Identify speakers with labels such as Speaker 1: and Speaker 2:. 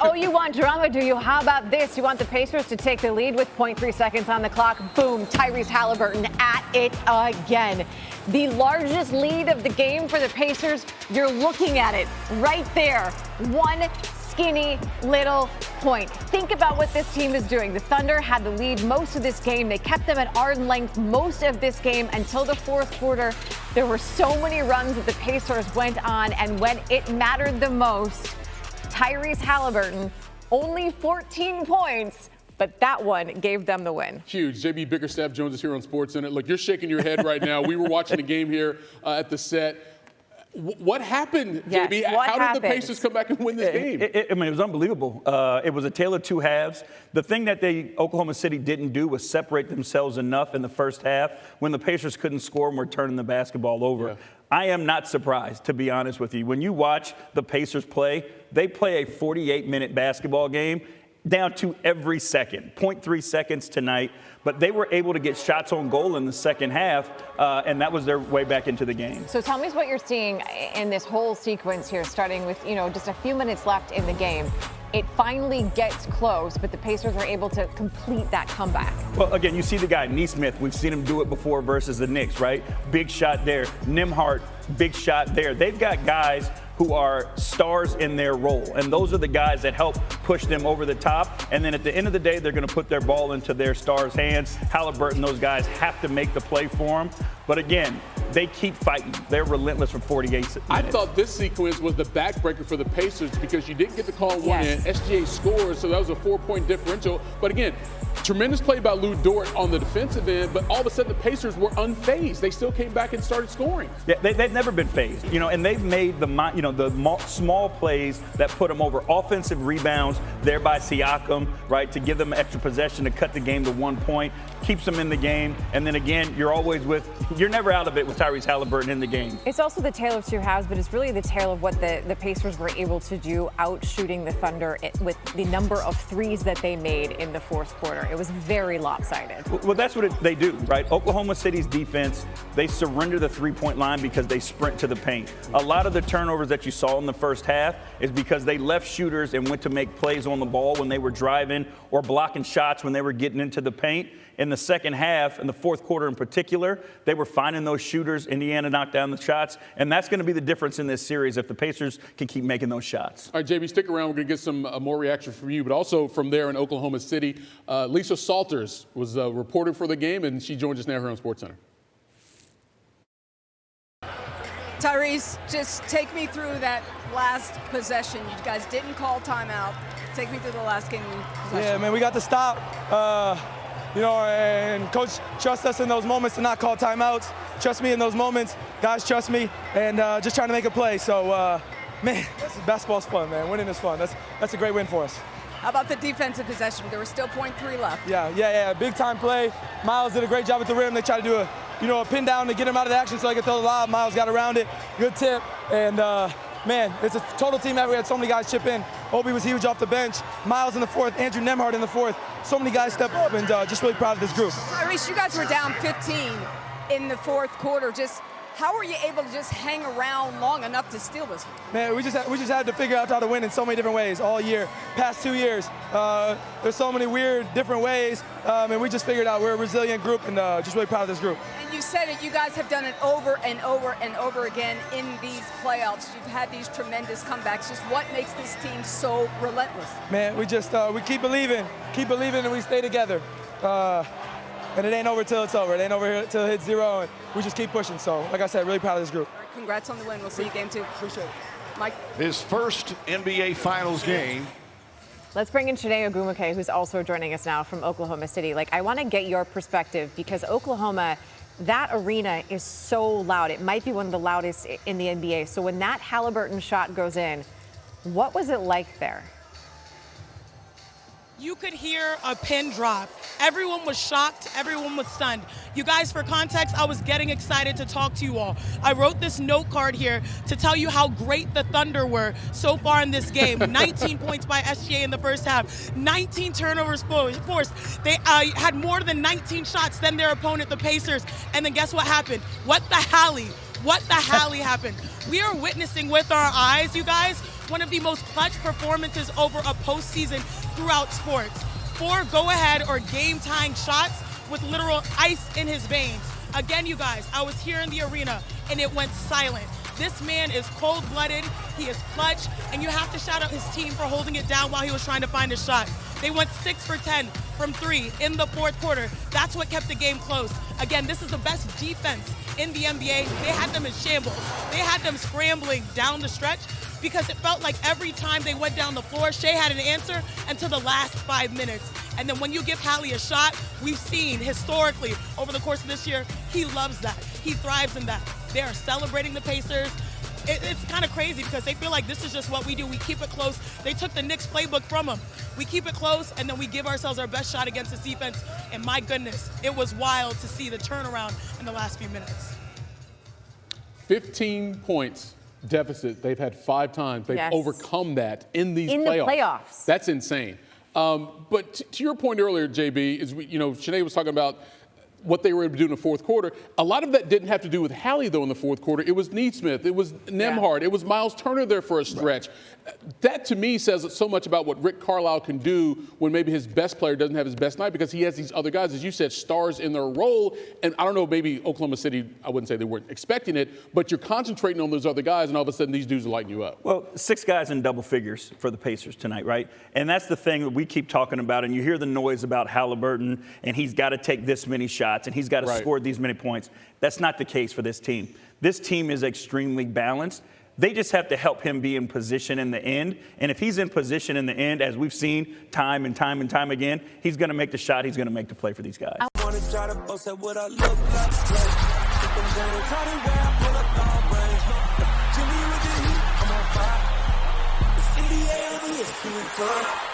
Speaker 1: Oh, you want drama, do you? How about this? You want the Pacers to take the lead with 0.3 seconds on the clock. Boom, Tyrese Haliburton at it again. The largest lead of the game for the Pacers. You're looking at it right there. One skinny little point. Think about what this team is doing. The Thunder had the lead most of this game. They kept them at arm's length most of this game until the fourth quarter. There were so many runs that the Pacers went on, and when it mattered the most, Tyrese Haliburton, only 14 points, but that one gave them the win.
Speaker 2: Huge. JB Bickerstaff joins us here on SportsCenter. Look, you're shaking your head right now. We were watching the game here at the set. What happened,
Speaker 1: yes,
Speaker 2: JB? How did the Pacers come back and win this game?
Speaker 3: It was unbelievable. It was a tale of two halves. The thing that Oklahoma City didn't do was separate themselves enough in the first half when the Pacers couldn't score and were turning the basketball over. Yeah. I am not surprised, to be honest with you. When you watch the Pacers play, they play a 48-minute basketball game down to every second, 0.3 seconds tonight. But they were able to get shots on goal in the second half, and that was their way back into the game.
Speaker 1: So tell me what you're seeing in this whole sequence here, starting with, just a few minutes left in the game. It finally gets close, but the Pacers were able to complete that comeback.
Speaker 3: Well, again, you see the guy, Nesmith. We've seen him do it before versus the Knicks, right? Big shot there. Nembhard, big shot there. They've got guys who are stars in their role, and those are the guys that help push them over the top. And then at the end of the day, they're going to put their ball into their stars' hands. Haliburton, those guys have to make the play for them. But again, they keep fighting. They're relentless for 48 minutes.
Speaker 2: I thought this sequence was the backbreaker for the Pacers because you didn't get the call one end. SGA scores, so that was a 4-point differential. But again, tremendous play by Lou Dort on the defensive end, but all of a sudden the Pacers were unfazed. They still came back and started scoring.
Speaker 3: Yeah, they've never been fazed, and they've made the small plays that put them over. Offensive rebounds, thereby Siakam, right, to give them extra possession to cut the game to 1 point, keeps them in the game. And then again, you're never out of it with Tyrese Haliburton in the game.
Speaker 1: It's also the tale of two halves, but it's really the tale of what the Pacers were able to do, out shooting the Thunder with the number of threes that they made in the fourth quarter. It was very lopsided.
Speaker 3: Well, that's what they do, right? Oklahoma City's defense, they surrender the three-point line because they sprint to the paint. A lot of the turnovers that you saw in the first half is because they left shooters and went to make plays on the ball when they were driving or blocking shots when they were getting into the paint. In the second half, in the fourth quarter in particular, they were finding those shooters. Indiana knocked down the shots, and that's going to be the difference in this series if the Pacers can keep making those shots.
Speaker 2: All right, JB, stick around. We're going to get some more reaction from you, but also from there in Oklahoma City, Lisa Salters was a reporter for the game, and she joins us now here on SportsCenter.
Speaker 4: Tyrese, just take me through that last possession. You guys didn't call timeout. Take me through the last game possession.
Speaker 5: Yeah, man, we got to stop. And coach trusts us in those moments to not call timeouts. Trust me in those moments. Guys trust me, and just trying to make a play. So, man, basketball's fun, man. Winning is fun. That's a great win for us.
Speaker 4: How about the defensive possession? There was still 0.3 left.
Speaker 5: Yeah. Big time play. Miles did a great job at the rim. They tried to do a pin down to get him out of the action so I could throw the lob. Miles got around it. Good tip. And, man, it's a total team effort. We had so many guys chip in. Obi was huge off the bench. Miles in the fourth. Andrew Nembhard in the fourth. So many guys step up, and just really proud of this group.
Speaker 4: Tyrese, you guys were down 15 in the fourth quarter. Just how were you able to just hang around long enough to steal this one?
Speaker 5: Man, we just had to figure out how to win in so many different ways all year. Past 2 years, there's so many weird different ways, and we just figured out we're a resilient group, and just really proud of this group.
Speaker 4: And you said it, you guys have done it over and over and over again in these playoffs. You've had these tremendous comebacks. Just what makes this team so relentless?
Speaker 5: Man, we just we keep believing, and we stay together. And it ain't over till it's over. It ain't over till it hits zero, and we just keep pushing. So, like I said, really proud of this group.
Speaker 4: Right, congrats on the win. We'll see you game 2.
Speaker 5: Appreciate it.
Speaker 4: Mike?
Speaker 6: His first NBA Finals game.
Speaker 1: Let's bring in Chiney Ogwumike, who's also joining us now from Oklahoma City. I want to get your perspective because Oklahoma, that arena is so loud. It might be one of the loudest in the NBA. So when that Haliburton shot goes in, what was it like there?
Speaker 7: You could hear a pin drop. Everyone was shocked. Everyone was stunned. You guys, for context, I was getting excited to talk to you all. I wrote this note card here to tell you how great the Thunder were so far in this game. 19 points by SGA in the first half. 19 turnovers forced. They had more than 19 shots than their opponent, the Pacers. And then guess what happened? What the HALI happened? We are witnessing with our eyes, you guys, one of the most clutch performances over a postseason throughout sports. 4 go-ahead or game-tying shots with literal ice in his veins. Again, you guys, I was here in the arena and it went silent. This man is cold-blooded, he is clutch, and you have to shout out his team for holding it down while he was trying to find a shot. They went 6 for 10 from 3 in the fourth quarter. That's what kept the game close. Again, this is the best defense in the NBA. They had them in shambles. They had them scrambling down the stretch because it felt like every time they went down the floor, Shea had an answer until the last 5 minutes. And then when you give HALI a shot, we've seen historically over the course of this year, he loves that. He thrives in that. They are celebrating the Pacers. It's kind of crazy because they feel like this is just what we do. We keep it close. They took the Knicks playbook from them. We keep it close, and then we give ourselves our best shot against this defense. And my goodness, it was wild to see the turnaround in the last few minutes.
Speaker 2: 15 points deficit they've had 5 times. They've overcome that in these
Speaker 1: in
Speaker 2: playoffs.
Speaker 1: the playoffs.
Speaker 2: That's insane. But to your point earlier, JB, is Sinead was talking about what they were able to do in the fourth quarter. A lot of that didn't have to do with HALI, though, in the fourth quarter. It was Neesmith. It was Nembhard. It was Miles Turner there for a stretch. Right. That, to me, says so much about what Rick Carlisle can do when maybe his best player doesn't have his best night because he has these other guys, as you said, stars in their role. And I don't know, maybe Oklahoma City, I wouldn't say they weren't expecting it, but you're concentrating on those other guys, and all of a sudden these dudes are lighting you up.
Speaker 3: Well, 6 guys in double figures for the Pacers tonight, right? And that's the thing that we keep talking about, and you hear the noise about Haliburton, and he's got to take this many shots, and he's got to score these many points. That's not the case for this team. This team is extremely balanced. They just have to help him be in position in the end. And if he's in position in the end, as we've seen time and time and time again, he's going to make the shot. He's going to make the play for these guys. I want to try to boast at what I look like. I'm on fire. It's Indy over here.